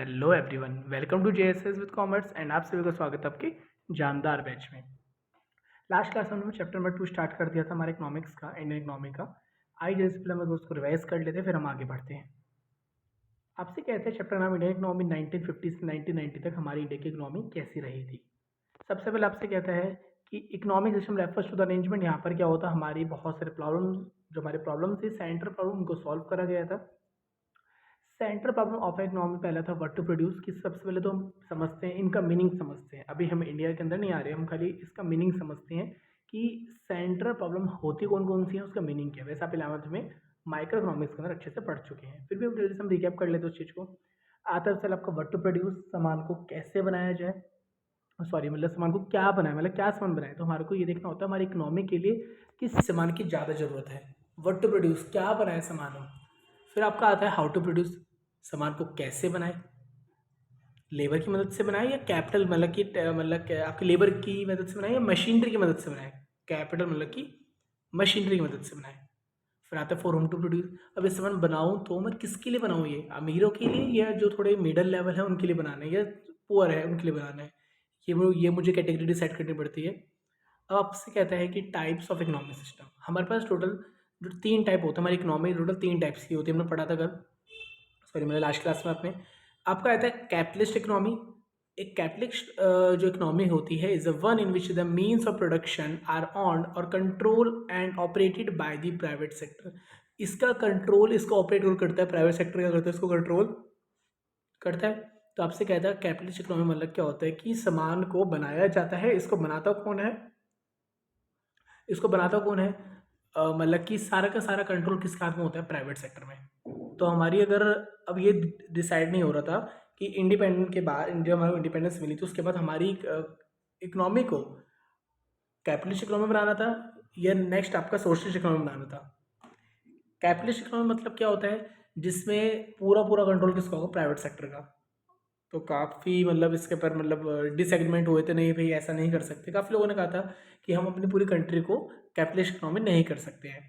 Hello everyone, welcome to JSS with commerce and आप सभी का स्वागत है आपके जानदार बैच में। लास्ट क्लास में हमने चैप्टर नंबर 2 स्टार्ट कर दिया था हमारे इकोनॉमिक्स का, इंडियन इकोनॉमी का। आइए जैसे पहले हम उसको रिवाइज कर लेते हैं, फिर हम आगे बढ़ते हैं। आपसे कहते हैं चैप्टर नाम इंडियन इकोनॉमी 1950 से 1990 तक हमारी इंडिया की इकोनॉमी कैसी रही थी। सबसे पहले आपसे कहता है कि economic system refers to the arrangement. यहाँ पर क्या होता है, हमारी बहुत सारे प्रॉब्लम, जो हमारे प्रॉब्लम थे सेंट्रल प्रॉब्लम, उनको सॉल्व करा गया था। सेंट्रल प्रॉब्लम ऑफ इकोनॉमी पहला था व्हाट टू प्रोड्यूस, कि सबसे पहले तो हम समझते हैं, इनका मीनिंग समझते हैं। अभी हम इंडिया के अंदर नहीं आ रहे, हम खाली इसका मीनिंग समझते हैं कि सेंट्रल प्रॉब्लम होती कौन कौन सी है, उसका मीनिंग क्या है। वैसे आप 11th में माइक्रो इकोनॉमिक्स के अंदर अच्छे से पढ़ चुके हैं, फिर भी हम जल्दी से हम रिकैप कर लेते हैं उस चीज़ को। आता है आपका व्हाट टू प्रोड्यूस, सामान को कैसे बनाया जाए, सॉरी मतलब सामान को क्या बनाए, मतलब क्या सामान बनाए। तो हमारे को ये देखना होता है हमारी इकोनॉमी के लिए किस सामान की ज़्यादा ज़रूरत है। व्हाट टू प्रोड्यूस, क्या बनाए सामान हो। फिर आपका आता है हाउ टू प्रोड्यूस, सामान को कैसे बनाए, लेबर की मदद से बनाए या कैपिटल मतलब कि आपकी लेबर की मदद से बनाए या मशीनरी की मदद से बनाए। कैपिटल मतलब कि मशीनरी की मदद से बनाए। फिर आता है फॉर होम टू प्रोड्यूस, अब ये सामान बनाऊँ तो मैं किसके लिए बनाऊँ, ये अमीरों के लिए या जो थोड़े मिडल लेवल है उनके लिए बनाना है, या पुअर है उनके लिए बनाना है। ये मुझे कैटेगरी डिसाइड करनी पड़ती है। अब आपसे कहता है कि टाइप्स ऑफ इकोनॉमिक सिस्टम, हमारे पास टोटल जो 3 टाइप होता है हमारी इकोनॉमी, टोटल 3 टाइप्स की होती है। हमने पढ़ा था कल, सॉरी मेरे लास्ट क्लास में आपने। आपका आता है कैपिटलिस्ट इकोनॉमी। एक कैपिटलिस्ट जो इकोनॉमी होती है is a one in which the means of production are own or control and operated by the private sector. इसका कंट्रोल, इसको ऑपरेट करता है प्राइवेट सेक्टर, क्या करता है इसको कंट्रोल करता है। तो आपसे कहता है कैपिटलिस्ट इकोनॉमी मतलब क्या होता है कि सामान को बनाया जाता है, इसको बनाता कौन है, इसको बनाता कौन है, मतलब कि सारा का सारा कंट्रोल किसके हाथ में होता है, प्राइवेट सेक्टर में। तो हमारी अगर अब ये डिसाइड नहीं हो रहा था कि इंडिपेंडेंट के बाद, इंडिया हमारे इंडिपेंडेंस मिली तो उसके बाद हमारी इकोनॉमी को कैपिटलिस्ट इकोनॉमी बनाना था या नेक्स्ट आपका सोशलिस्ट इकोनॉमी बनाना था। कैपिटलिस्ट इकोनॉमी मतलब क्या होता है, जिसमें पूरा पूरा कंट्रोल किसका होगा, प्राइवेट सेक्टर का। तो काफ़ी मतलब इसके पर मतलब डिसएग्रीमेंट हुए थे, नहीं भाई ऐसा नहीं कर सकते। काफ़ी लोगों ने कहा था कि हम अपनी पूरी कंट्री को कैपिटलिस्ट इकोनॉमी नहीं कर सकते हैं।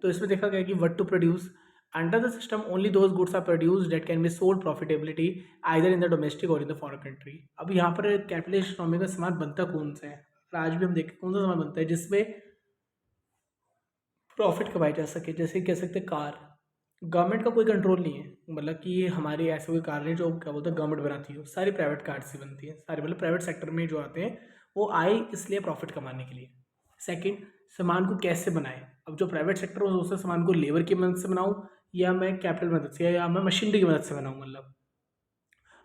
तो इसमें देखा गया कि what to produce, under the system only those goods are produced that can be sold profitability either in the domestic or in the foreign country. अब यहाँ पर कैपिटलिस्ट इकोनॉमी का सामान बनता कौन सा है, आज भी हम देखें कौन सा सामान बनता है जिसमें प्रॉफिट कमाई जा सके। जैसे कह सकते हैं कार, गवर्नमेंट का कोई कंट्रोल नहीं है, मतलब कि हमारी ऐसे कोई कार नहीं जो क्या बोलते हैं गवर्नमेंट बनाती हो, सारी प्राइवेट कार से बनती है, सारी मतलब प्राइवेट सेक्टर में जो आते हैं वो आए इसलिए प्रॉफिट कमाने के लिए। सेकंड, सामान को कैसे बनाए। अब जो प्राइवेट सेक्टर हो उससे सामान को लेबर की मदद से बनाऊँ या मैं कैपिटल मदद से या मैं मशीनरी की मदद से बनाऊँ। मतलब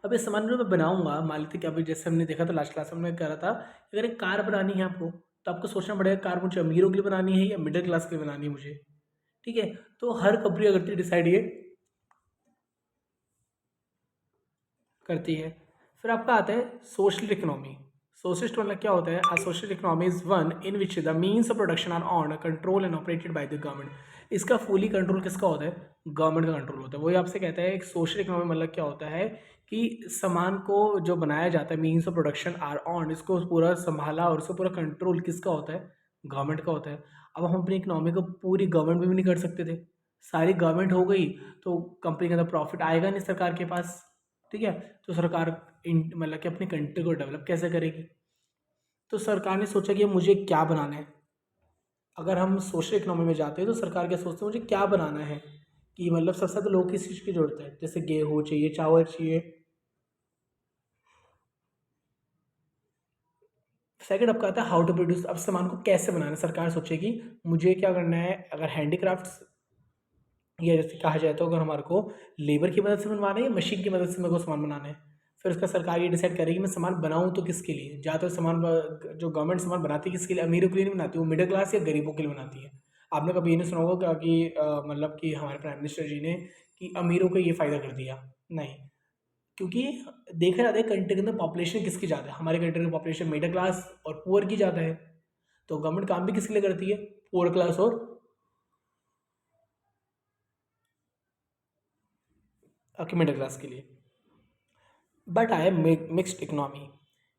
अब इस सामान जो मैं बनाऊंगा, मान लेते कि अभी जैसे हमने देखा था लास्ट क्लास में, मैं कह रहा था कि अगर एक कार बनानी है आपको तो आपको सोचना पड़ेगा कार मुझे अमीरों के लिए बनानी है या मिडिल क्लास के लिए बनानी है मुझे। ठीक है, तो हर कंपनी करती डिसाइड ये करती है। फिर आपका आता है सोशल इकोनॉमी। सोशलिस्ट मतलब क्या होता है, a social economy is one in which the means of production are on control and operated by the government. इसका फुली कंट्रोल किसका होता है, गवर्नमेंट का कंट्रोल होता है। वही आपसे कहता है एक सोशल इकोनॉमी मतलब क्या होता है कि सामान को जो बनाया जाता है, means of production are on, इसको पूरा संभाला और उसका पूरा कंट्रोल किसका होता है, गवर्नमेंट का होता है। अब हम अपनी इकोनॉमी को पूरी गवर्नमेंट में भी नहीं कर सकते थे, सारी गवर्नमेंट हो गई तो कंपनी के अंदर प्रॉफिट आएगा नहीं सरकार के पास। ठीक है, तो सरकार मतलब कि अपनी कंट्री को डेवलप कैसे करेगी। तो सरकार ने सोचा कि मुझे क्या बनाना है। अगर हम सोशल इकोनॉमी में जाते हैं तो सरकार क्या सोचते हैं, मुझे क्या बनाना है, कि मतलब सबसे ज़्यादा लोग किस चीज़ की जरूरत है, जैसे गेहूँ चाहिए, चावल चाहिए। सेकंड आपका आता है हाउ टू प्रोड्यूस, अब सामान को कैसे बनाना है। सरकार सोचेगी मुझे क्या करना है, अगर हैंडीक्राफ्ट्स या जैसे कहा जाए तो अगर हमारे को लेबर की मदद से बनवाना है या मशीन की मदद से मेरे को सामान बनाना है। फिर उसका सरकार ये डिसाइड करेगी मैं सामान बनाऊँ तो किसके लिए। ज़्यादातर सामान जो गवर्नमेंट सामान बनाती है किसके लिए, अमीरों के लिए नहीं बनाती, वो मिडिल क्लास या गरीबों के लिए बनाती है। आपने कभी ये नहीं सुना होगा कि मतलब कि हमारे प्राइम मिनिस्टर जी ने कि अमीरों को ये फ़ायदा कर दिया, नहीं। क्योंकि देखा जाता है कंट्री के अंदर पॉपुलेशन किसकी ज़्यादा है, हमारे कंट्री की पॉपुलेशन मिडिल क्लास और पुअर की ज़्यादा है। तो गवर्नमेंट काम भी किसके लिए करती है, पुअर क्लास और आपकी मिडिल क्लास के लिए। But I am mixed economy,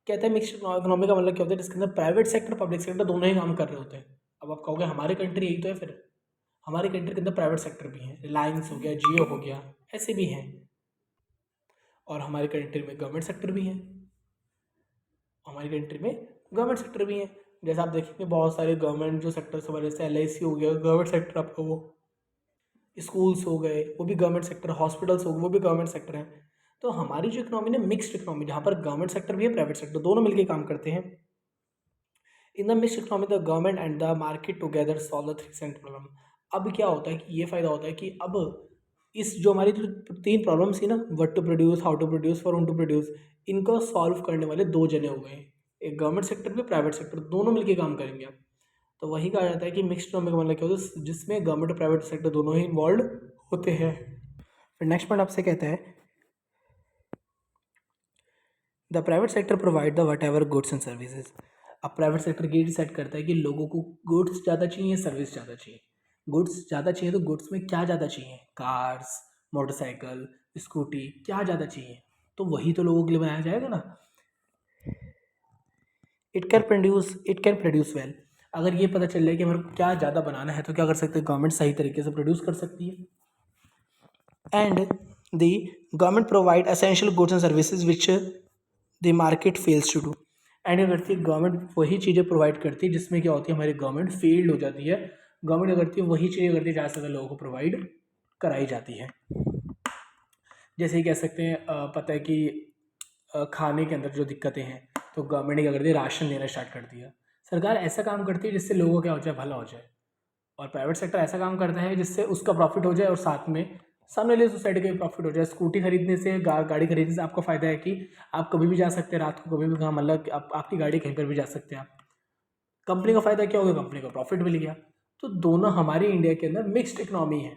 कहते हैं मिक्सड इकोनॉमी का मतलब क्या होता है, जिसके अंदर प्राइवेट सेक्टर पब्लिक सेक्टर दोनों ही काम कर रहे होते हैं। अब आप कहोगे हमारी कंट्री यही तो है, फिर हमारी कंट्री के अंदर प्राइवेट सेक्टर भी है, रिलायंस हो गया, जियो हो गया, ऐसे भी हैं। और हमारी कंट्री में गवर्नमेंट सेक्टर भी है, हमारी कंट्री में गवर्नमेंट सेक्टर भी है। जैसे आप देखेंगे बहुत सारे गवर्नमेंट जो सेक्टर्स हमारे, जैसे LIC हो गया गवर्नमेंट सेक्टर आपका, वो स्कूल्स हो गए वो भी गवर्नमेंट सेक्टर, हॉस्पिटल्स हो गए वो भी गवर्नमेंट सेक्टर हैं। तो हमारी जो इकोनॉमी ना मिक्स्ड इकोनॉमी, जहाँ पर गवर्नमेंट सेक्टर भी है प्राइवेट सेक्टर दोनों मिलकर काम करते हैं। In the mixed economy the government and the market together solve the 3 central problem. अब क्या होता है कि ये फायदा होता है कि अब इस जो हमारी जो 3 प्रॉब्लम्स थी ना, what to produce, how to produce, for whom to produce, इनको सॉल्व करने वाले 2 जने हो गए, एक गवर्नमेंट सेक्टर भी प्राइवेट सेक्टर, दोनों मिलकर काम करेंगे अब। तो वही कहा जाता है कि मिक्स्ड इकोनॉमी का मतलब क्या होता है, जिसमें गवर्नमेंट और प्राइवेट सेक्टर दोनों ही इन्वॉल्व होते हैं। फिर नेक्स्ट पॉइंट आपसे कहता है the private sector provide the what ever goods and services. अब प्राइवेट सेक्टर ये डिसाइड करता है कि लोगों को गुड्स ज़्यादा चाहिए, सर्विस ज़्यादा चाहिए। गुड्स ज़्यादा चाहिए तो गुड्स में क्या ज़्यादा चाहिए, कार्स, मोटरसाइकिल, स्कूटी, क्या ज़्यादा चाहिए, तो वही तो लोगों के लिए बनाया जाएगा ना। It can produce well. अगर ये पता चल जाए कि हमारे को क्या ज़्यादा बनाना है तो क्या कर सकते हैं, गवर्नमेंट सही तरीके से प्रोड्यूस कर सकती है। And the government provide essential goods and services which the market fails to do. And क्या करती है गवर्नमेंट, वही चीज़ें प्रोवाइड करती है जिसमें क्या होती है हमारी गवर्नमेंट फेल्ड हो जाती है। गवर्नमेंट क्या करती है, वही चीज़ें करती है जहाँ से ज़्यादा लोगों को प्रोवाइड कराई जाती है। जैसे ही कह सकते हैं पता है कि खाने के अंदर जो दिक्कतें हैं तो गवर्नमेंट ने क्या कर दिया, राशन देना स्टार्ट कर दिया। सरकार ऐसा काम करती है जिससे लोगों का क्या हो जाए, भला हो जाए। और प्राइवेट सेक्टर ऐसा काम करता है जिससे उसका प्रॉफिट हो जाए और साथ में सामने वाली सोसाइटी का भी प्रॉफिट हो जाए। स्कूटी खरीदने से, गाड़ी खरीदने से आपको फ़ायदा है कि आप कभी भी जा सकते हैं रात को, कभी भी कहाँ, मतलब कि आपकी गाड़ी कहीं पर भी जा सकते हैं आप। कंपनी का फ़ायदा क्या होगा, कंपनी को प्रॉफिट मिल गया। तो दोनों हमारी इंडिया के अंदर मिक्स्ड इकोनॉमी है।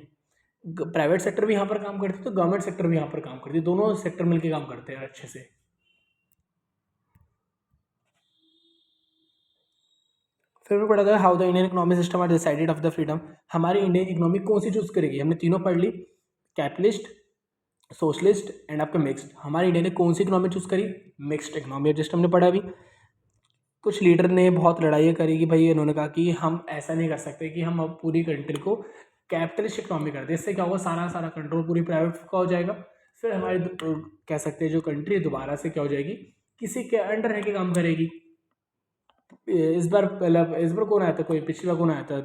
प्राइवेट सेक्टर भी यहाँ पर काम करती है तो गवर्नमेंट सेक्टर भी यहाँ पर काम करती है, दोनों सेक्टर मिलकर काम करते हैं अच्छे से। फिर भी पढ़ा था how the Indian economic system are decided of the freedom. हमारी इंडियन इकोनॉमी कौन सी चूज़ करेगी, हमने तीनों पढ़ ली, कैपिटलिस्ट, सोशलिस्ट एंड आपका मिक्स्ड। हमारी इंडिया ने कौन सी इकोनॉमी चूज़ करी, मिक्स्ड इकोनॉमी, जस्ट हमने पढ़ा अभी। कुछ लीडर ने बहुत लड़ाई करी कि भाई, इन्होंने कहा कि हम ऐसा नहीं कर सकते कि हम अब पूरी कंट्री को कैपिटलिस्ट इकोनॉमी कर दें, इससे क्या होगा, सारा सारा कंट्रोल पूरी प्राइवेट का हो जाएगा। फिर हमारी कह सकते हैं जो कंट्री दोबारा से क्या हो जाएगी, किसी के अंडर रह के काम करेगी। इस बार कौन आया था, कोई पिछली बार कौन आया था,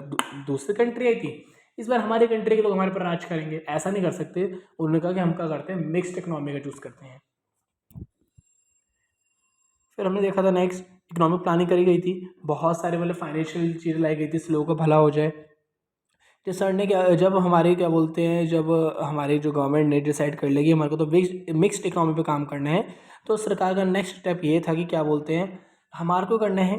दूसरी कंट्री आई थी। इस बार हमारी कंट्री के लोग हमारे पर राज करेंगे, ऐसा नहीं कर सकते। उन्होंने कहा कि हम क्या करते हैं, मिक्स्ड इकोनॉमी का चूज़ करते हैं। फिर हमने देखा था नेक्स्ट इकोनॉमिक प्लानिंग करी गई थी, बहुत सारे मतलब फाइनेंशियल चीज़ें लाई गई थी इससे लोगों का भला हो जाए। जो सर ने क्या, जब हमारे क्या बोलते हैं, जब हमारे जो गवर्नमेंट ने डिसाइड कर लिया कि हमारे को तो मिक्स्ड इकोनॉमी पे काम करना है, तो सरकार का नेक्स्ट स्टेप ये था कि क्या बोलते हैं, हमारे को करना है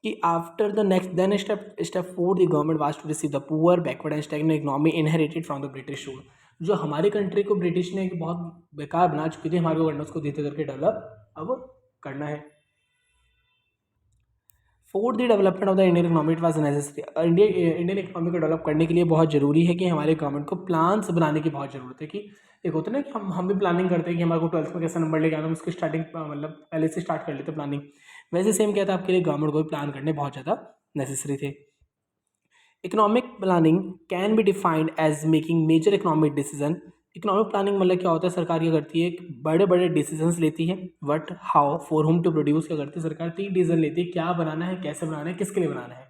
कि after the next then step 4 the government was to receive the poor backward and stagnant economy inherited from the British rule. जो हमारी कंट्री को ब्रिटिश ने बहुत बेकार बना चुकी थी, हमारे को करना, उसको धीरे करके डेवलप अब करना है। For the development of the Indian economy it was necessary. Indian economy को डेवलप करने के लिए बहुत ज़रूरी है कि हमारे गवर्नमेंट को प्लान्स बनाने की बहुत ज़रूरत है। कि एक होता है ना कि हम भी प्लानिंग करते हैं कि हमारे को 12th में कैसा नंबर लेके आना, हम उसकी स्टार्टिंग मतलब पहले से स्टार्ट कर लेते प्लानिंग। वैसे सेम क्या था, आपके लिए गवर्नमेंट को भी प्लान करने बहुत ज़्यादा नेसेसरी थे। Economic planning can be defined as making major economic decision. Economic planning मतलब क्या होता है, सरकार क्या करती है, बड़े बड़े डिसीजंस लेती है। What, how, for whom to produce, क्या करती है सरकार, 3 डिसीजन लेती है, क्या बनाना है, कैसे बनाना है, किसके लिए बनाना है।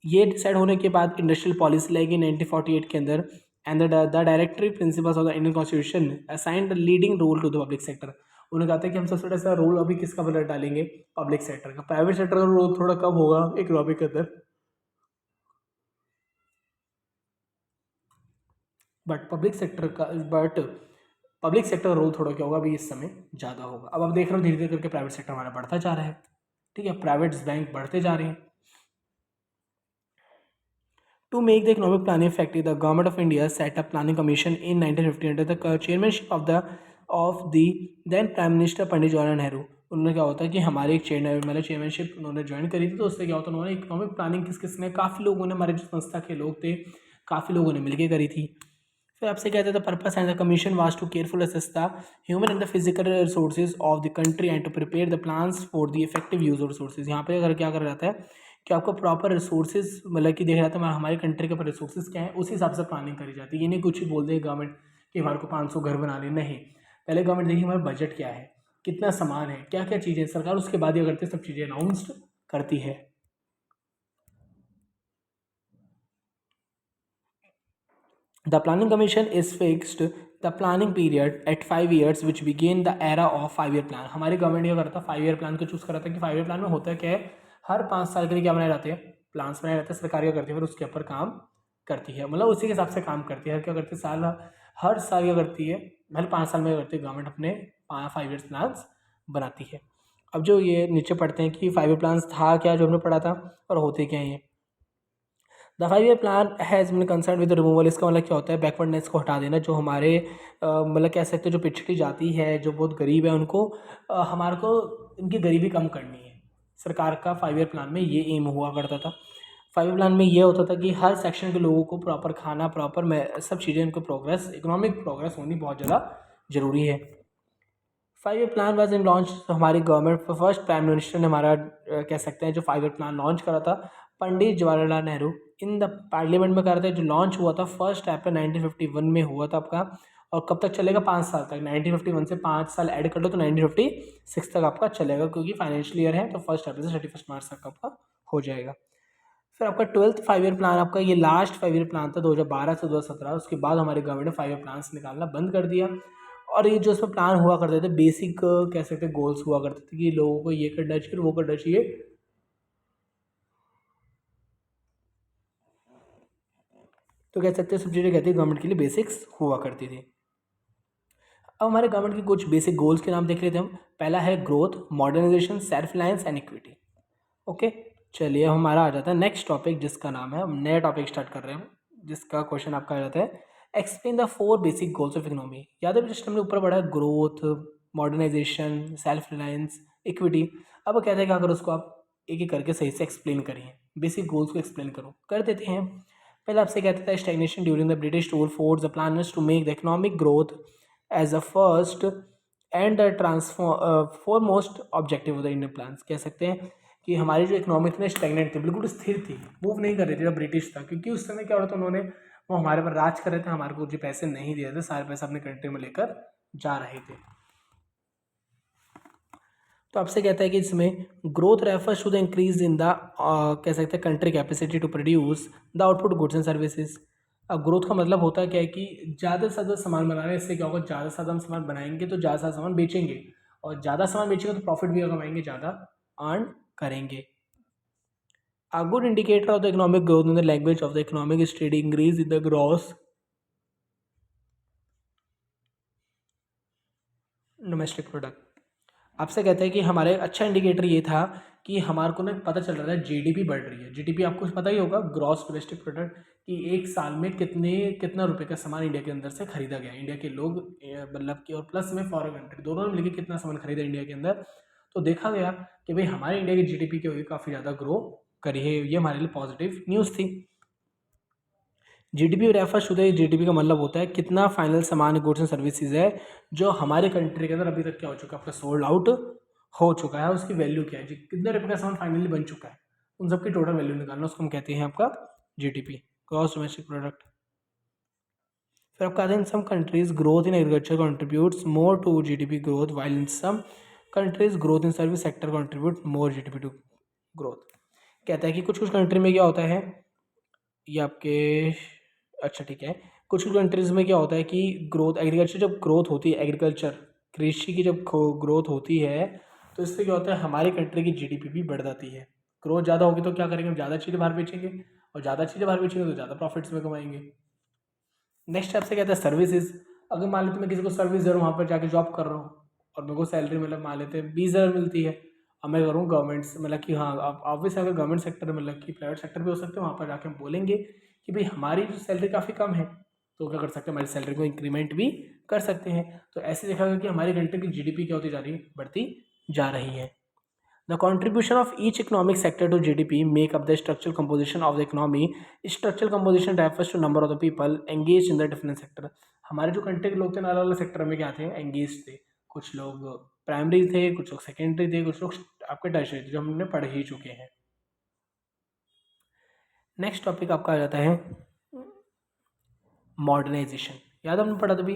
ये डिसाइड होने के बाद इंडस्ट्रियल पॉलिसी लाएगी 1948 के अंदर। And the directory principles of the Indian constitution assign the leading role to the public sector. उन्होंने कहा था कि हम सबसे बड़ा सा रोल अभी किसका बदल डालेंगे, पब्लिक सेक्टर का। प्राइवेट सेक्टर का रोल थोड़ा कम होगा इकोनॉमिक के अंदर, बट पब्लिक सेक्टर का रोल थोड़ा क्या होगा अभी इस समय ज़्यादा होगा। अब आप देख रहे हो धीरे धीरे करके प्राइवेट सेक्टर हमारा बढ़ता जा रहा है, ठीक है, प्राइवेट बैंक बढ़ते जा रहे हैं। To make the economic planning effective the government of India set up planning commission in 1950 under the chairmanship of the then prime minister Pandit Jawaharlal Nehru. उन्होंने क्या होता है कि हमारे एक चेयरमैनशिप उन्होंने ज्वाइन करी थी, तो उससे क्या होता है, उन्होंने इकोनॉमिक प्लानिंग किस किसने, काफ़ी लोगों ने, हमारे जो संस्था के लोग थे, काफ़ी लोगों ने मिलकर करी थी। फिर आपसे कहते थे purpose and the commission was to careful assess the human and the physical resources of the country and to prepare the plans for the effective use of resources. यहाँ पे अगर क्या कर जाता है कि आपको प्रॉपर रिसोर्सेज मतलब कि देखा जाता है हमारी कंट्री के ऊपर रिसोर्सेज क्या है, उसी हिसाब से प्लानिंग करी जाती है। ये नहीं कुछ ही बोल दे गवर्नमेंट कि हमारे को 500 घर बनाने, नहीं, पहले गवर्नमेंट देखिए हमारा बजट क्या है, कितना सामान है, क्या क्या चीज़ें सरकार, उसके बाद ये करती है, सब चीज़ें अनाउंस्ड करती है। The planning commission is fixed the planning period at 5 years which began the era of 5 year plan. हमारी गवर्नमेंट ये करता है 5 year प्लान को चूज़ करा था कि 5 year प्लान में होता क्या है, हर 5 साल के लिए क्या बनाए जाते हैं, प्लान्स बनाए जाते हैं, सरकार क्या करती है फिर उसके ऊपर काम करती है, मतलब उसी के हिसाब से काम करती है। हर क्या करती है साल, हर साल क्या करती है, हर 5 साल में करती है गवर्नमेंट अपने 5 year प्लान्स बनाती है। अब जो ये नीचे पढ़ते हैं कि 5 year प्लान्स था क्या जो हमने पढ़ा था और होते क्या हैं ये। The 5 year plan has been concern with removal, इसका मतलब क्या होता है, बैकवर्डनेस को हटा देना, जो हमारे मतलब कह सकते हैं जो पिछड़ी जाति है, जो बहुत गरीब है, उनको हमारे को इनकी गरीबी कम करनी है। सरकार का 5 year प्लान में ये एम हुआ करता था। 5 year प्लान में ये होता था कि हर सेक्शन के लोगों को प्रॉपर खाना, प्रॉपर में सब चीज़ें, इनको प्रोग्रेस, इकोनॉमिक प्रोग्रेस होनी बहुत ज़्यादा ज़रूरी है। 5 year plan was in launch, हमारी गवर्नमेंट फर्स्ट प्राइम मिनिस्टर ने हमारा कह सकते हैं जो 5 year प्लान लॉन्च करा था, Pandit Jawaharlal Nehru in the parliament में करा था। जो लॉन्च हुआ था 1 अप्रैल 1951 में हुआ था आपका, और कब तक चलेगा, 5 साल तक। 1951 से 5 साल ऐड कर लो तो 1956 तक आपका चलेगा, क्योंकि फाइनेंशियल ईयर है तो 1 अप्रैल से 31 मार्च तक आपका हो जाएगा। फिर आपका 12th 5 year प्लान, आपका ये लास्ट 5 year प्लान था 2012 से 2017। उसके बाद हमारी गवर्नमेंट ने 5 year प्लान्स निकालना बंद कर दिया। और ये जो इसमें प्लान हुआ करते थे, बेसिक कह सकते हैं गोल्स हुआ करते थे कि लोगों को ये करना चाहिए, वो करना चाहिए। तो कह सकते हैं सब चीज़ें कहती है गवर्नमेंट के लिए बेसिक्स हुआ करती थी। अब हमारे गवर्नमेंट के कुछ बेसिक गोल्स के नाम देख लेते हैं हम। पहला है growth, modernisation, self reliance and equity. Okay, चलिए अब हमारा आ जाता है नेक्स्ट टॉपिक, जिसका नाम है, हम नया टॉपिक स्टार्ट कर रहे हैं, जिसका क्वेश्चन आपका आ जाता है explain the 4 basic goals of economy. याद है जस्ट हमने ऊपर पढ़ा है growth, modernisation, self reliance, equity. अब कहते हैं कि अगर उसको आप एक एक करके सही से एक्सप्लेन करिए, बेसिक गोल्स को एक्सप्लेन करो, कर देते हैं। पहले आपसे कहते था stagnation during the British rule force the planners to make the economic growth as a first and the transform foremost objective of the Indian plan. कह सकते हैं कि हमारी जो इकोनॉमी थी ना स्टैग्नेंट थी, बिल्कुल स्थिर थी, मूव नहीं कर रही थी जब ब्रिटिश था, क्योंकि उस समय क्या हो रहा था, उन्होंने वो हमारे पर राज कर रहे थे, हमारे को जो पैसे नहीं दे रहे थे, सारे पैसे अपने कंट्री में लेकर जा रहे थे। तो आपसे कहता है कि इसमें growth refers to the increase in the कह सकते हैं country capacity to produce the output goods and services. अब ग्रोथ का मतलब होता है क्या है कि ज़्यादा से ज़्यादा सामान बना रहे हैं, इससे क्या होगा, ज़्यादा से ज़्यादा हम सामान बनाएंगे तो ज़्यादा से ज़्यादा सामान बेचेंगे, और ज़्यादा सामान बेचेंगे तो प्रॉफिट भी कमाएंगे, ज़्यादा अर्न करेंगे। A good indicator of the economic growth in the language of the economic study increase in the gross domestic product. आपसे कहते हैं कि हमारे अच्छा इंडिकेटर ये था कि हमारे को ना पता चल रहा था जीडीपी बढ़ रही है। जीडीपी आपको पता ही होगा, ग्रॉस डोमेस्टिक प्रोडक्ट, कि एक साल में कितना रुपए का सामान इंडिया के अंदर से खरीदा गया, इंडिया के लोग मतलब कि, और प्लस में फॉरेन कंट्री दोनों ने मिलकर कितना सामान खरीदा इंडिया के अंदर। तो देखा गया कि भाई हमारे इंडिया की जीडीपी की वजह काफ़ी ज़्यादा ग्रो करी है, ये हमारे लिए पॉजिटिव न्यूज़ थी। GDP refers to the, GDP का मतलब होता है कितना फाइनल सामान, गुड्स एंड सर्विसेज है जो हमारे कंट्री के अंदर अभी तक क्या हो चुका है, आपका सोल्ड आउट हो चुका है, उसकी वैल्यू क्या है, जी कितने रुपये का सामान फाइनली बन चुका है, उन सबकी टोटल वैल्यू निकालना, उसको हम कहते हैं आपका जीडीपी, ग्रॉस डोमेस्टिक प्रोडक्ट। फिर आपका आता है in some countries growth in agriculture contributes more to GDP growth, while in some countries growth in service sector contribute more GDP to growth. कहता है कि कुछ कुछ कंट्री में क्या होता है, ये आपके, अच्छा ठीक है, कुछ कुछ कंट्रीज में क्या होता है कि ग्रोथ, एग्रीकल्चर जब ग्रोथ होती है, एग्रीकल्चर कृषि की जब ग्रोथ होती है, तो इससे क्या होता है हमारी कंट्री की जीडीपी भी बढ़ जाती है। ग्रोथ ज़्यादा होगी तो क्या करेंगे, हम ज़्यादा चीज़ें बाहर बेचेंगे, और ज़्यादा चीज़ें बाहर बेचेंगे तो ज़्यादा प्रॉफिट्स में कमाएंगे। नेक्स्ट आपसे कहता है सर्विसेज। अगर मान लेते मैं किसी को सर्विस दे रहा हूँ, वहाँ पर जाके जॉब कर रहा हूँ, और मेरे को सैलरी मतलब मान लेते हैं 20,000 मिलती है, अब मैं करूँ गवर्नमेंट मतलब कि हाँ, आप ऑब्वियस अगर गवर्नमेंट सेक्टर मतलब कि प्राइवेट सेक्टर भी हो सकते हैं, वहाँ पर जाके हम बोलेंगे कि भाई हमारी जो सैलरी काफ़ी कम है, तो क्या कर सकते हैं, हमारी सैलरी को इंक्रीमेंट भी कर सकते हैं। तो ऐसे देखा गया कि हमारी कंट्री की जीडीपी क्या होती जा रही है, बढ़ती जा रही है। The contribution of each economic sector to GDP make up the structural composition of the economy. Structural composition refers to number of the people engaged in the different sector. हमारे जो कंट्री के लोग थे अलग अलग सेक्टर में क्या थे, एंगेज थे। कुछ लोग प्राइमरी थे, कुछ लोग सेकेंडरी थे, कुछ लोग आपके टर्शियरी थे, जो हमने पढ़ ही चुके हैं। नेक्स्ट टॉपिक आपका आ जाता है मॉडर्नाइजेशन। याद हमने पढ़ा था भी,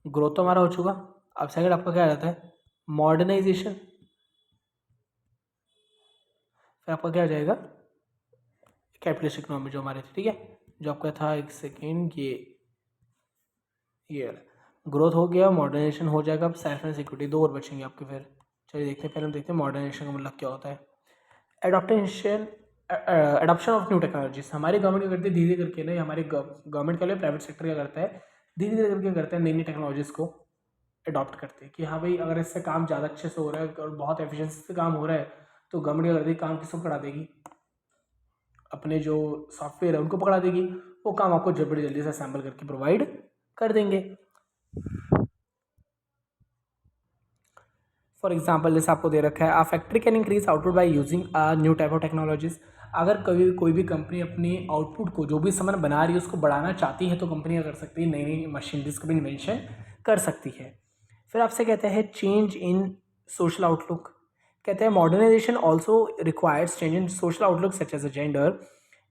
ग्रोथ तो हमारा हो चुका, अब सेकंड आपका क्या रहता है, मॉडर्नाइजेशन। फिर आपका क्या आ जाएगा, कैपिटलिस्ट इकोनॉमी जो हमारे थे, ठीक है। जो आपका था, एक सेकेंड, ये ग्रोथ हो गया, मॉडर्नाइजेशन हो जाएगा। अब सेल्फ एंड सिक्योरिटी, दो और बचेंगे आपके। फिर चलिए देखते हैं, पहले हम देखते हैं मॉडर्नाइजेशन का मतलब क्या होता है। Adaptation, adoption of new technologies. हमारी गवर्नमेंट क्या करती है, धीरे करके ना, हमारे गवर्नमेंट के लिए प्राइवेट सेक्टर क्या करता है, धीरे धीरे करके करता है, नई नई टेक्नोलॉजीज़ को अडॉप्ट करते हैं कि हाँ भाई, अगर इससे काम ज़्यादा अच्छे से हो रहा है और बहुत एफिशिएंसी से काम हो रहा है, तो गवर्नमेंट क्या करती है, काम किसको पकड़ा देगी, अपने जो सॉफ्टवेयर है उनको पकड़ा देगी। वो काम आपको बड़ी जल्दी से असेंबल करके प्रोवाइड कर देंगे। फॉर एग्जाम्पल, जैसे आपको दे रखा है, a factory can increase output by using new type of technologies. अगर कभी कोई भी कंपनी अपनी आउटपुट को, जो भी सामान बना रही है, उसको बढ़ाना चाहती है, तो कंपनी क्या कर सकती है, नई नई मशीनरीज का भी इन्वेंशन कर सकती है। फिर आपसे कहते हैं चेंज इन सोशल आउटलुक। कहते हैं modernisation also requires change in social outlook such as a gender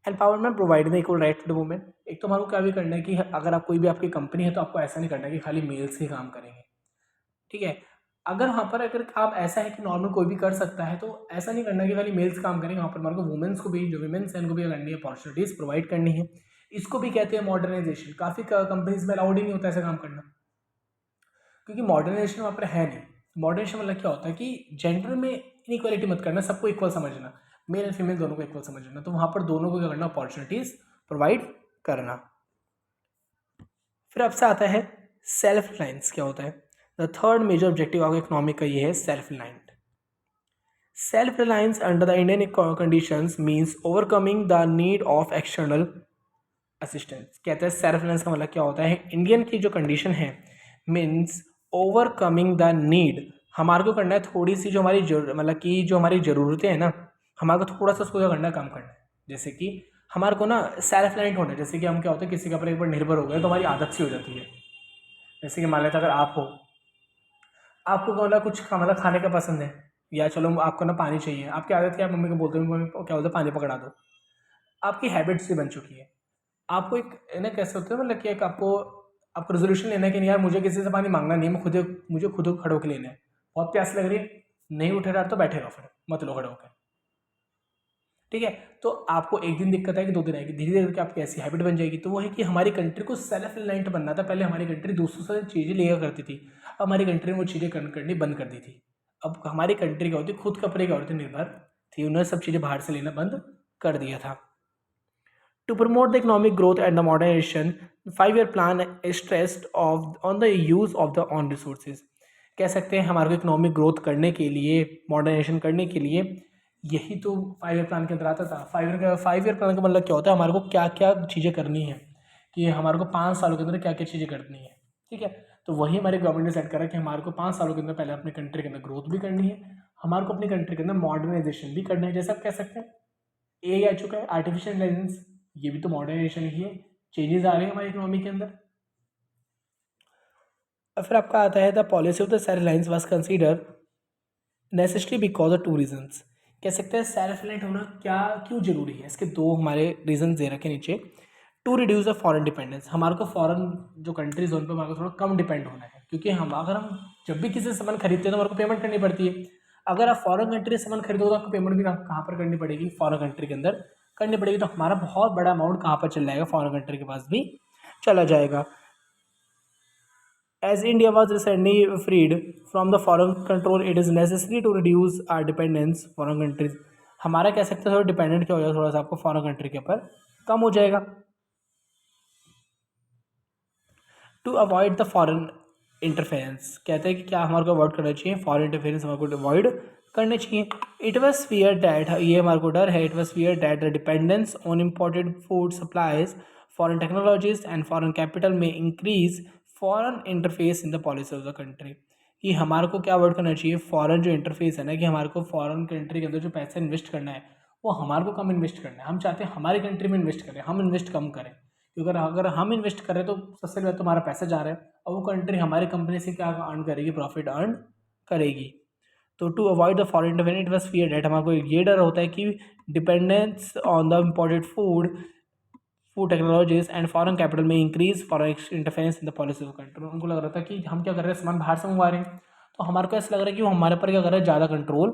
empowerment providing equal right to the women. एक तो हमारे को क्या भी करना है कि अगर आप कोई भी आपकी कंपनी है, तो आपको ऐसा नहीं करना है कि खाली मेल्स ही काम करेंगे, ठीक है। अगर वहाँ पर अगर काम ऐसा है कि नॉर्मल कोई भी कर सकता है, तो ऐसा नहीं करना है कि खाली मेल्स काम करेंगे। वहाँ पर हमारे को वुमेन्स को भी, जो वुमेन्स हैं, उनको भी करनी है, अपॉर्चुनिटीज़ प्रोवाइड करनी है। इसको भी कहते हैं मॉडर्नाइजेशन। काफ़ी कंपनीज में अलाउड ही नहीं होता ऐसा काम करना, क्योंकि मॉडर्नाइजेशन वहाँ पर है नहीं। मॉडर्नेशन मतलब क्या होता है कि जेंडर में इनइक्वालिटी मत करना, सबको इक्वल समझना, मेल एंड फीमेल दोनों को इक्वल समझना। तो वहाँ पर दोनों को क्या करना, अपॉर्चुनिटीज़ प्रोवाइड करना। फिर आपसे आता है सेल्फ रिलायंस क्या होता है। The third major objective of economy का ये है self reliant. Self reliance under the Indian conditions means overcoming the need of external assistance. कहते हैं सेल्फ रिलायंस का मतलब क्या होता है, इंडियन की जो कंडीशन है, मीन्स ओवरकमिंग द नीड। हमारे को करना है थोड़ी सी जो हमारी मतलब कि जो हमारी ज़रूरतें हैं ना, हमारे को थोड़ा सा उसको क्या करना है, कम करना है। जैसे कि हमारे को ना सेल्फ रिलायंट होना है। जैसे कि हम क्या होता है, किसी के ऊपर एक बार निर्भर हो गए तो हमारी आदत सी हो जाती है। जैसे कि मान लेते अगर आप हो, आपको क्या मतलब कुछ मतलब खाने का पसंद है, या चलो आपको ना पानी चाहिए, आपकी आदत क्या है, मम्मी को बोलते हो, मम्मी को क्या बोलते हैं, पानी पकड़ा दो। आपकी हैबिट सी बन चुकी है। आपको एक ना कैसे होता है, मतलब कि एक आपको आपको रेजोल्यूशन लेना है कि नहीं यार, मुझे किसी से पानी मांगना नहीं है, मुझे खुद खड़े होकर लेना है। बहुत प्यास लग रही है, नहीं उठे रहा तो बैठे रहो, फिर मत लो खड़े होकर, ठीक है। तो आपको एक दिन दिक्कत आएगी, 2 दिन आएगी, धीरे धीरे करके आपकी ऐसी हैबिट बन जाएगी। तो वो है कि हमारी कंट्री को सेल्फ रिलायंट बनना था। पहले हमारी कंट्री दूसरों से चीज़ें लिया करती थी, अब हमारी कंट्री ने वो चीज़ें करनी बंद कर दी थी। अब हमारी कंट्री क्या होती, खुद कपड़े क्या होती, निर्भर थी, उन्होंने सब चीज़ें बाहर से लेना बंद कर दिया था। To promote the economic growth and the modernization, the 5-year plan is stressed on the use of the on resources. कह सकते हैं हमारे को इकोनॉमिक ग्रोथ करने के लिए, मॉडर्नाइजेशन करने के लिए, यही तो 5-year प्लान के अंदर आता था। 5-year प्लान का मतलब क्या होता है, हमारे को क्या क्या चीज़ें करनी है, कि हमारे को 5 सालों के अंदर क्या क्या चीज़ें करनी है, ठीक है। तो वही हमारे गवर्नमेंट ने सेट करा कि हमारे को 5 सालों के अंदर पहले अपनी कंट्री के अंदर ग्रोथ भी करनी है, हमारे को अपनी कंट्री के अंदर मॉडर्नाइजेशन भी करना है। जैसे आप कह सकते हैं ए आ चुका है, आर्टिफिशियल इंटेलिजेंस, ये भी तो मॉडर्नाइजेशन ही है। चेंजेस आ रहे हैं हमारी इकोनॉमी के अंदर। और फिर आपका आता है the policy of the self reliance was consider necessary because of 2 reasons. कह सकते हैं सेल्फ रिलायंट होना क्या क्यों जरूरी है, इसके 2 हमारे रीजन दे रखे नीचे। To reduce the foreign dependence, हमारे को फॉरेन जो कंट्रीज उन पर हमारे को थोड़ा कम डिपेंड होना है, क्योंकि हम जब भी किसी से सामान खरीदते हैं तो हमारे को पेमेंट करनी पड़ती है। अगर आप फॉरेन कंट्री से सामान खरीदोगे तो आपको पेमेंट भी कहाँ पर करनी पड़ेगी, फॉरेन कंट्री के अंदर करनी पड़ेगी। तो हमारा बहुत बड़ा अमाउंट कहाँ पर चल जाएगा, फॉरेन कंट्री के पास भी चला जाएगा। As India was recently freed from the foreign control, it is necessary to reduce our dependence foreign countries. हमारा कह सकते हैं थोड़ा डिपेंडेंट क्या हो जाएगा, थोड़ा सा आपको फॉरेन कंट्री के ऊपर कम हो जाएगा। To avoid the foreign interference, कहते हैं कि क्या हमारे को अवॉइड करना चाहिए, फॉरेन इंटरफेरेंस हमारे को अवॉइड करने चाहिए। इट वॉज फियर डैट, ये हमारे को डर है, it was fear that the dependence on imported food supplies, foreign technologies and foreign capital may increase foreign interface in the policy of the country. कि हमारे को क्या अवॉइड करना चाहिए, फॉरेन जो इंटरफेस है ना, कि हमारे को फॉरेन कंट्री के अंदर जो पैसा इन्वेस्ट करना है, वो हमारे को कम इन्वेस्ट करना है। हम चाहते हैं हमारी कंट्री में इन्वेस्ट करें, हम इन्वेस्ट कम करें, क्योंकि अगर हम इन्वेस्ट करें तो सबसे पहले तो हमारा पैसा जा रहा है, और वो कंट्री हमारी कंपनी से क्या अर्न करेगी, प्रॉफिट अर्न करेगी। तो to avoid the foreign intervention it was fear that, हमारे को ये डर होता है कि dependence on the imported food food technologies and foreign capital may increase foreign interference in the policy of control. उनको लग रहा था कि हम क्या कर रहे हैं, सामान बाहर से मंगवा रहे हैं, तो हमारे को ऐसा लग रहा है कि वो हमारे पर क्या कर रहे हैं, ज़्यादा कंट्रोल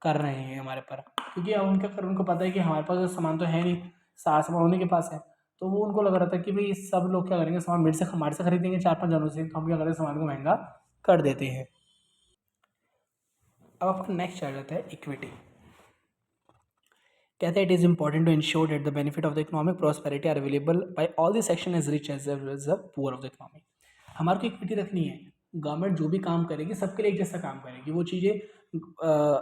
कर रहे हैं हमारे पर, क्योंकि अब उनका उनको पता है कि हमारे पास सामान तो है नहीं, सारा सामान उन्हीं के पास है। तो वो उनको लग रहा था कि भाई सब लोग क्या करेंगे, सामान मेरे से हमारे से खरीदेंगे 4-5 जनों से, तो हम क्या करें, सामान को महंगा कर देते हैं। अब आपका नेक्स्ट आ जाता है इक्विटी। कहते हैं it is important to ensure that the benefit of the economic prosperity are available by all the section as rich as the poor of the economy. हमारे को इक्विटी रखनी है, गवर्नमेंट जो भी काम करेगी सबके लिए एक जैसा काम करेगी, वो चीज़ें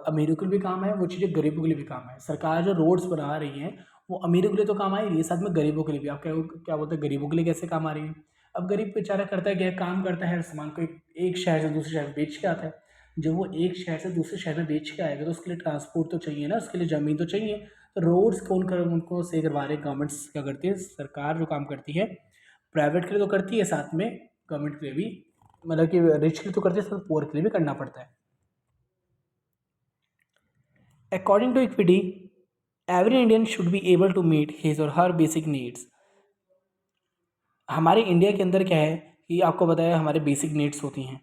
अमीरों के लिए भी काम है, वो चीज़ें गरीबों के लिए भी काम है। सरकार जो रोड्स बना रही है वो अमीरों के लिए तो काम आ रही है, साथ में गरीबों के लिए भी। आप क्या क्या बोलते हैं, गरीबों के लिए कैसे काम आ रही है? अब गरीब बेचारा करता है क्या, काम करता है, सामान को एक शहर से दूसरे शहर में बेच के आता है। जब वो एक शहर से दूसरे शहर में बेच के आएगा तो उसके लिए ट्रांसपोर्ट तो चाहिए ना, उसके लिए ज़मीन तो चाहिए। तो रोड्स कौन कर उनको सही करवा रहे, गवर्नमेंट्स क्या करती है, सरकार जो काम करती है, प्राइवेट के लिए तो करती है, साथ में गवर्नमेंट के लिए भी, मतलब कि रिच के लिए तो करती है, साथ पुअर के लिए भी करना पड़ता है। According to equity every Indian should be able to meet his or her basic needs. हमारे इंडिया के अंदर क्या है कि आपको बताया हमारे बेसिक नीड्स होती हैं,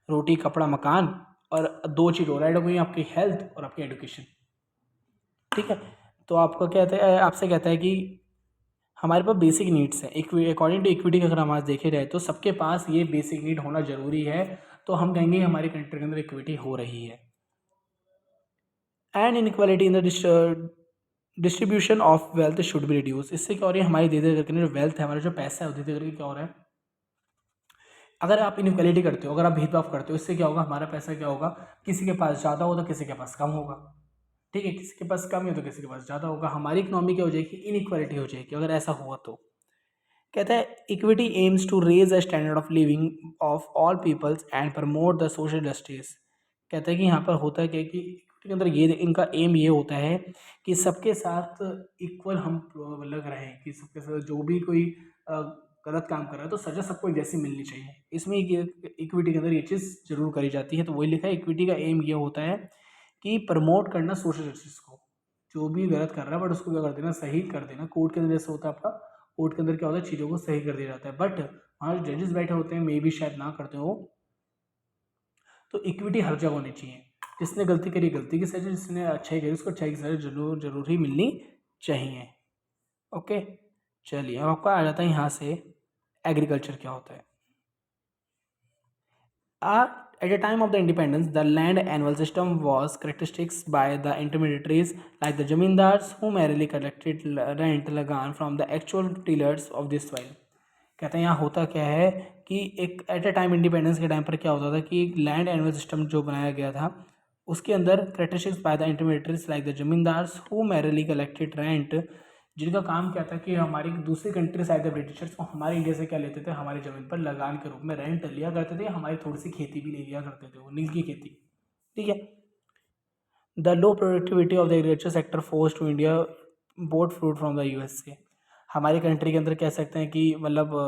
रोटी कपड़ा मकान, और 2 चीज़ और ऐड हो गई, आपकी हेल्थ और आपकी एजुकेशन। ठीक है, तो आपको क्या कहता है, आपसे कहता है कि हमारे पास बेसिक नीड्स हैं। अकॉर्डिंग टू इक्विटी अगर हम आज देखे जाए तो सबके पास ये बेसिक नीड होना जरूरी है, तो हम कहेंगे हमारी कंट्री के अंदर इक्विटी हो रही है। And inequality in the distribution of wealth should be reduce. इससे क्या हो रही है, हमारी धीरे धीरे करके जो वेल्थ है, हमारा जो पैसा है, वो धीरे धीरे करके क्या हो रहा है, अगर आप इनक्वालिटी करते हो, अगर आप भेदभाव करते हो, इससे क्या होगा, हमारा पैसा क्या होगा, किसी के पास ज़्यादा होगा तो किसी के पास कम होगा। ठीक है, किसी के पास कम है तो किसी के पास ज़्यादा होगा, हमारी इकोनॉमी क्या हो जाएगी, इनइक्वालिटी हो जाएगी अगर ऐसा हुआ तो। कहता है equity aims to raise the standard of living of all peoples and promote the social justice. कहता है कि यहाँ पर होता है क्या कि इक्विटी के अंदर ये इनका एम ये होता है कि सबके साथ इक्वल हम लग रहे हैं, कि सबके साथ जो भी कोई गलत काम कर रहा है तो सजा सबको एक जैसी मिलनी चाहिए। इसमें इक्विटी के अंदर ये चीज़ जरूर करी जाती है। तो वही लिखा है, इक्विटी का एम ये होता है कि प्रमोट करना सोशल जस्टिस को, जो भी गलत कर रहा है बट उसको क्या कर देना, सही कर देना। कोर्ट के अंदर जैसे होता है आपका, कोर्ट के अंदर क्या होता है, चीज़ों को सही कर दिया जाता है, बट वहाँ जो जजेस बैठे होते हैं मे भी शायद ना करते हो। तो इक्विटी हर जगह होनी चाहिए, जिसने गलती करी गलती की सजा, जिसने अच्छाई करी उसको अच्छाई की सजा जरूर ही मिलनी चाहिए। ओके, चलिए अब आपका आ जाता है यहाँ से एग्रीकल्चर क्या होता है। At the time of the independence, the land annual system was characterized by the intermediaries like the zamindars who merely collected rent lagan from the actual tillers of this soil. कहते हैं यहाँ होता क्या है कि एक एट अ टाइम इंडिपेंडेंस के time पर क्या होता था कि लैंड एनुअल सिस्टम जो बनाया गया था उसके अंदर characteristics by the intermediaries like the zamindars who merrily collected rent, जिनका काम क्या था कि हमारी दूसरी कंट्री साइड द ब्रिटिशर्स को हमारे इंडिया से क्या लेते थे, हमारी ज़मीन पर लगान के रूप में रेंट लिया करते थे, हमारी थोड़ी सी खेती भी ले लिया करते थे, वो नील की खेती। ठीक है, the low productivity of the agriculture sector force to India bought fruit from the USA. हमारी कंट्री के अंदर कह सकते हैं कि मतलब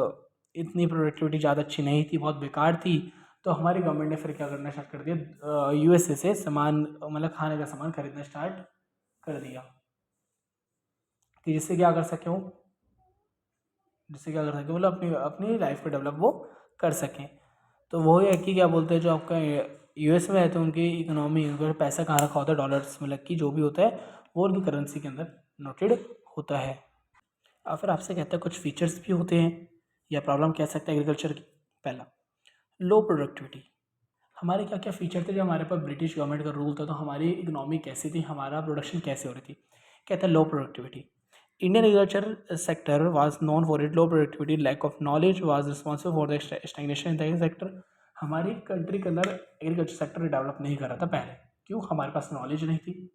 इतनी प्रोडक्टिविटी ज़्यादा अच्छी नहीं थी, बहुत बेकार थी, तो हमारी गवर्नमेंट ने फिर क्या करना स्टार्ट कर दिया, यूएसए से सामान मतलब खाने का सामान खरीदना स्टार्ट कर दिया, कि जिससे क्या कर सके वो, जिससे क्या कर सके मतलब अपनी अपनी लाइफ को डेवलप वो कर सकें। तो वो है कि क्या बोलते हैं, जो आपका यूएस में रहते हैं उनकी इकोनॉमी, उनका पैसा कहाँ रखा होता है, डॉलर्स मतलब कि जो भी होता है वो उनकी करेंसी के अंदर नोटेड होता है। और फिर आपसे कहता है कुछ फीचर्स भी होते हैं या प्रॉब्लम कह सकते हैं एग्रीकल्चर की। पहला, लो प्रोडक्टिविटी। हमारे क्या क्या फीचर थे, जब हमारे पास ब्रिटिश गवर्नमेंट का रूल था तो हमारी इकोनॉमी कैसी थी, हमारा प्रोडक्शन कैसे हो रही थी। कहता है low productivity. Indian agriculture sector was known for it low productivity, lack of knowledge was responsible for the stagnation in the sector. हमारी कंट्री के अंदर एग्रीकल्चर सेक्टर डेवलप नहीं कर रहा था पहले, क्यों, हमारे पास नॉलेज नहीं थी।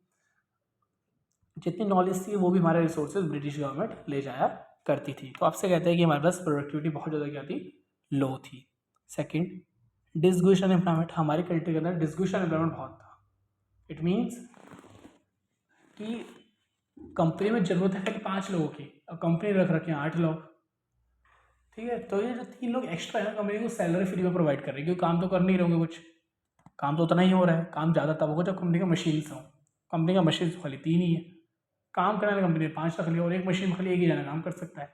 जितनी नॉलेज थी वो भी हमारे रिसोर्सेज ब्रिटिश गवर्नमेंट ले जाया करती थी। तो आपसे कहते हैं कि हमारे पास प्रोडक्टिविटी बहुत ज़्यादा क्या थी, लो थी। Second, distribution employment. हमारी कंट्री के अंदर डिस्ट्रीब्यूशन एम्प्लॉयमेंट बहुत था। इट मीन्स कि कंपनी में ज़रूरत है खाली 5 लोगों की, अब कंपनी रख रखे हैं 8 लोग। ठीक है, तो ये जो 3 लोग एक्स्ट्रा है ना, कंपनी को सैलरी फ्री में प्रोवाइड कर रही है, क्योंकि काम तो कर नहीं रहोगे, कुछ काम तो उतना ही हो रहा है। काम ज़्यादा तब होगा जब कंपनी का मशीन हो, कंपनी का मशीन खाली 3 ही है, काम करने वाली कंपनी ने 5 रख लिया और एक मशीन खाली एक ही जना काम कर सकता है।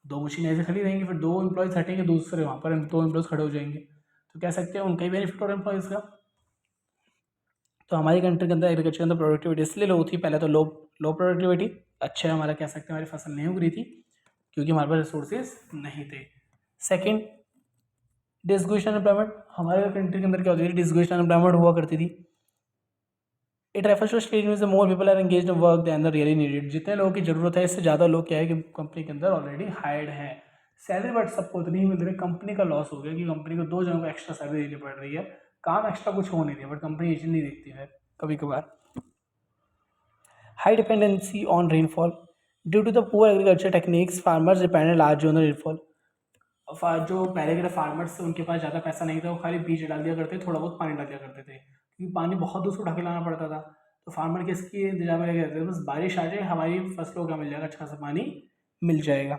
2 मशीन ऐसे खरीदेंगे, फिर 2 एम्प्लॉयज़ हटेंगे, दूसरे वहाँ पर 2 एम्प्लॉयज़ खड़े हो जाएंगे, तो कह सकते हैं उनका ही बेनिफिट हो रहा है एम्प्लॉयज़ का। तो हमारी कंट्री के अंदर एग्रीकल्चर के अंदर प्रोडक्टिविटी इसलिए लो थी, पहले तो लो लो प्रोडक्टिविटी, अच्छा है हमारा, कह सकते हैं हमारी फसल नहीं उग रही थी क्योंकि हमारे पास रिसोर्सेज नहीं थे। सेकेंड, डिस्क्रिप्शन अनएम्प्लॉयमेंट, हमारे कंट्री के अंदर क्या होती थी, डिस्क्रिप्शन अनएम्प्लॉयमेंट हुआ करती थी। इट रेफर्स टू स्टेज में more people are engaged in work than the really needed, जितने लोगों की जरूरत है इससे ज़्यादा लोग क्या है कि कंपनी के अंदर ऑलरेडी हायर्ड हैं। सैलरी बट सबको उतनी ही मिल रही है, कंपनी का लॉस हो गया कि कंपनी को 2 जनों को एक्स्ट्रा सैलरी देनी पड़ रही है, काम एक्स्ट्रा कुछ हो नहीं रही है, बट कंपनी एजेंट नहीं देखती है कभी कभार। High dependency on rainfall, due to the poor agriculture techniques farmers depended large on the rainfall. जो पहले के फार्मर्स थे उनके पास ज़्यादा पैसा नहीं था, वो खाली बीज डाल दिया करते, थोड़ा बहुत पानी डाल दिया करते थे क्योंकि पानी बहुत दूर से उठा के लाना पड़ता था। तो फार्मर किसकी इंतजार में लगे रहते थे, बस बारिश आ जाए हमारी फसलों का मिल जाएगा, अच्छा सा पानी मिल जाएगा।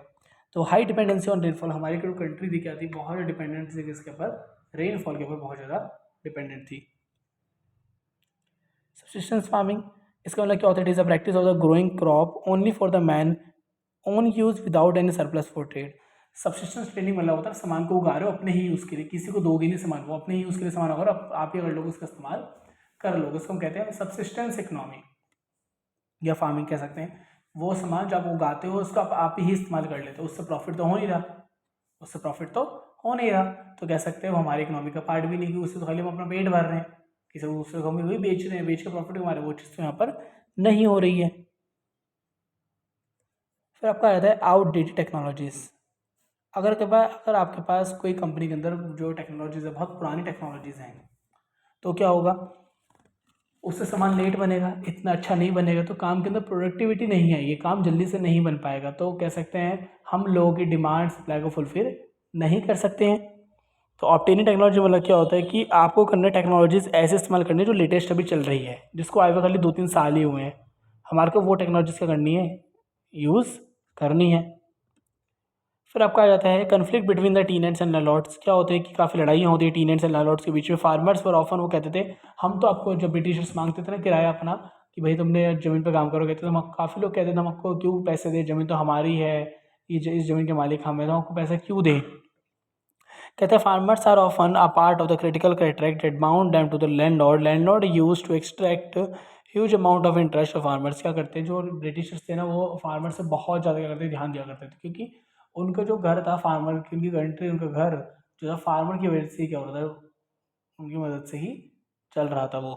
तो हाई डिपेंडेंसी ऑन रेनफॉल, हमारी जो कंट्री थी क्या थी, बहुत डिपेंडेंट थी किसके ऊपर, रेनफॉल के ऊपर बहुत ज़्यादा डिपेंडेंट थी। सब्सिस्टेंस फार्मिंग, इसका मतलब क्या होता है, it is a practice of the growing crop only for the man on use without any surplus for trade. Subsistence trading मतलब होता है सामान को उगा रहे हो अपने ही यूज़ के लिए, किसी को दोगे नहीं सामान, वो अपने ही यूज़ के लिए सामान होगा और आप ही अगर लोग उसका इस्तेमाल कर लोगे, उसको हम कहते हैं सब्सिस्टेंस इकोनॉमी या फार्मिंग कह सकते हैं। वो सामान जो आप उगाते हो उसको आप ही इस्तेमाल कर लेते हो, उससे प्रॉफिट तो हो नहीं रहा, उससे प्रॉफिट तो हो नहीं रहा, तो कह सकते हैं वो हमारी इकोनॉमी का पार्ट भी नहीं, कि उससे तो खाली हम अपना पेट भर रहे हैं, किसी दूसरे को हम वही बेच रहे हैं, बेच के प्रॉफिट हमारे, वो चीज़ तो यहाँ पर नहीं हो रही है। फिर आपका आता है आउटडेटेड टेक्नोलॉजीज़। अगर आपके पास कोई कंपनी के अंदर जो टेक्नोलॉजीज़ है बहुत पुरानी टेक्नोलॉजीज़ हैं, तो क्या होगा, उससे सामान लेट बनेगा, इतना अच्छा नहीं बनेगा, तो काम के अंदर प्रोडक्टिविटी नहीं आएगी, काम जल्दी से नहीं बन पाएगा, तो कह सकते हैं हम लोगों की डिमांड सप्लाई को फुलफिल नहीं कर सकते हैं। तो ऑप्टेनिंग टेक्नोलॉजी मतलब क्या होता है कि आपको करना टेक्नोलॉजीज ऐसे इस्तेमाल करनी है जो लेटेस्ट अभी चल रही है, जिसको आए हुए खाली 2-3 साल ही हुए हैं, हमारे को वो टेक्नोलॉजीज क्या करनी है, यूज़ करनी है। फिर आपका आ जाता है conflict between the tenants and landlords, क्या होता है कि काफ़ी लड़ाइयाँ होती है टीनेंट्स एंड लैंडलॉर्ड्स के बीच में। फार्मर्स पर ऑफन वो कहते थे, हम तो आपको, जब ब्रिटिशर्स मांगते थे ना किराया अपना कि भाई तुमने ज़मीन पर काम करो, कहते थे हम, काफ़ी लोग कहते थे हम आपको क्यों पैसे दें, ज़मीन तो हमारी है, ये इस ज़मीन के मालिक हम हैं, तो आपको पैसा क्यों दें। कहते हैं farmers are often a part of the critical contract that bound them to the landlord used to extract huge amount of interest of farmers. क्या करते हैं, जो ब्रिटिशर्स थे ना वो फार्मर से बहुत ज़्यादा क्या करते ध्यान दिया करते थे, क्योंकि उनका जो घर था फार्मर की, उनकी कंट्री, उनका घर जो था फार्मर की वजह से ही क्या हो रहा था, उनकी मदद से ही चल रहा था वो।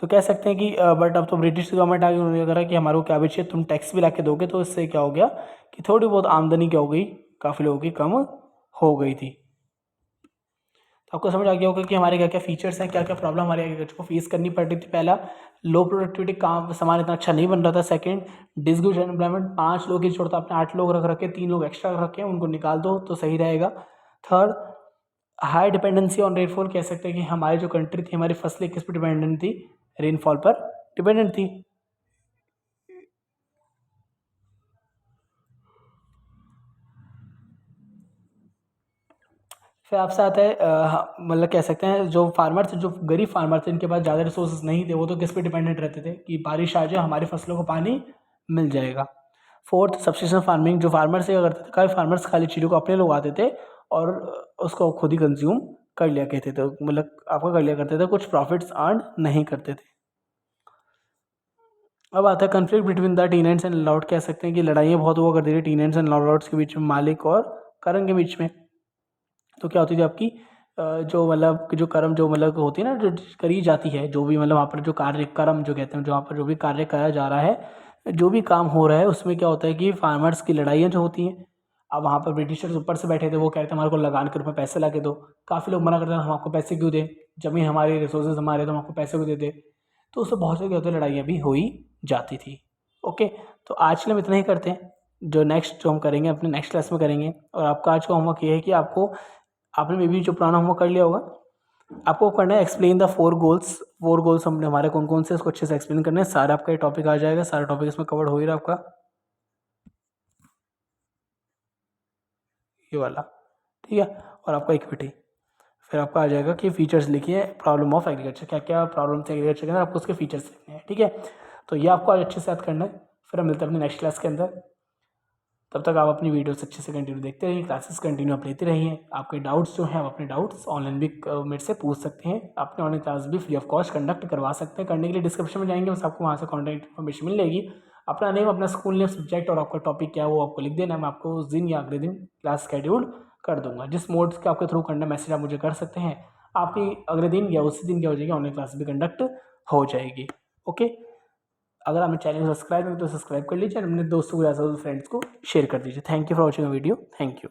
तो कह सकते हैं कि बट अब तो ब्रिटिश गवर्नमेंट आ गई, उन्होंने कहा कि हमारे को क्या भी चाहिए, तुम टैक्स भी ला के दोगे, तो इससे क्या हो गया कि थोड़ी बहुत आमदनी क्या हो गई, काफ़ी लोगों की कम हो गई थी। तो आपको समझ आ गया होगा कि हमारे क्या क्या फीचर्स हैं, क्या क्या प्रॉब्लम हमारे एग्रीकल्चर को फेस करनी पड़ रही थी। पहला, लो प्रोडक्टिविटी, काम सामान इतना अच्छा नहीं बन रहा था। सेकंड, डिसग्यूज एम्प्लॉयमेंट, 5 लोग ही छोड़ता, आपने 8 लोग रख रखे, 3 लोग एक्स्ट्रा रख रखे हैं, उनको निकाल दो तो सही रहेगा। Third, high dependency on rainfall, कह सकते हैं कि हमारी जो कंट्री थी, हमारी फसलें किस पर डिपेंडेंट थी, रेनफॉल पर डिपेंडेंट थी। फिर आपसे आता है मतलब कह सकते हैं जो फार्मर थे, जो गरीब फार्मर थे, इनके पास ज़्यादा रिसोर्सेज नहीं थे, वो तो किस पे डिपेंडेंट रहते थे कि बारिश आ जाए हमारी फसलों को पानी मिल जाएगा। फोर्थ, सब्सिस्टेंस फार्मिंग, जो फार्मर्स ये करते थे, काफ़ी फार्मर्स खाली चीज़ों को अपने लोग आते थे और उसको खुद ही कंज्यूम कर लिया करते थे, मतलब आपका कर लिया करते थे, कुछ प्रॉफिट्स अर्न नहीं करते थे। अब आता है conflict between the tenants and Lord, कह सकते हैं कि लड़ाइयाँ बहुत हुआ करती थी टीनेंट्स एंड लॉर्ड्स के बीच में, मालिक और करन के बीच में। तो क्या होती थी आपकी जो मतलब जो कर्म जो मतलब होती है ना, जो करी जाती है, जो भी मतलब वहाँ पर जो कार्य कर्म जो कहते हैं, जो वहाँ पर जो भी कार्य करा जा रहा है, जो भी काम हो रहा है, उसमें क्या होता है कि फार्मर्स की लड़ाइयाँ जो होती हैं। अब वहाँ पर ब्रिटिशर्स ऊपर से बैठे थे, वो कहते हैं हमारे को लगान के रूप में पैसे ला के दो। काफ़ी लोग मना करते हैं हम आपको पैसे क्यों दें, ज़मीन हमारी, रिसोर्सेज हमारे, तो हम आपको पैसे क्यों देते। तो उससे बहुत से क्या होते हैं, लड़ाइयाँ भी हो ही जाती थी। ओके, तो आज के लिए हम इतना ही करते हैं, जो नेक्स्ट जो हम करेंगे अपने नेक्स्ट क्लास में करेंगे। और आपका आज का होमवर्क ये है कि आपको, आपने मे बी जो पुराना होमवर्क कर लिया होगा, आपको करना है एक्सप्लेन द 4 गोल्स हमने हमारे कौन कौन से, उसको अच्छे से एक्सप्लेन करना है। सारा आपका ये टॉपिक आ जाएगा, सारा टॉपिक इसमें कवर हो ही रहा आपका ये वाला, ठीक है। और आपका इक्विटी, फिर आपका आ जाएगा कि फीचर्स लिखिए, प्रॉब्लम ऑफ एग्रीकल्चर, क्या क्या प्रॉब्लम थे एग्रीकल्चर के अंदर, आपको उसके फीचर्स लिखने हैं, ठीक है। तो ये आपको आज अच्छे से याद करना है। फिर हम मिलते हैं अपनी नेक्स्ट क्लास के अंदर। तब तक आप अपनी वीडियोस अच्छे से कंटिन्यू देखते रहिए, क्लासेस कंटिन्यू आप लेते रहिए। आपके डाउट्स जो हैं आप अपने डाउट्स ऑनलाइन भी मेरे से पूछ सकते हैं। अपने ऑनलाइन क्लास भी फ्री ऑफ कॉस्ट कंडक्ट करवा सकते हैं। करने के लिए डिस्क्रिप्शन में जाएंगे, बस आपको वहाँ से कॉन्टैक्ट इन्फॉर्मेशन मिलेगी। अपना नेम, अपना स्कूल नेम, सब्जेक्ट और आपका टॉपिक क्या है वो आपको लिख देना है। मैं आपको उस दिन या अगले दिन क्लास शेड्यूल कर दूंगा। जिस मोड के आपके थ्रू करना मैसेज आप मुझे कर सकते हैं, आपकी अगले दिन या उसी दिन क्या हो जाएगी, ऑनलाइन क्लास भी कंडक्ट हो जाएगी। ओके, अगर आपने चैनल सब्सक्राइब नहीं तो सब्सक्राइब कर लीजिए और अपने दोस्तों को या फ्रेंड्स को शेयर कर दीजिए। Thank you for watching video. Thank you.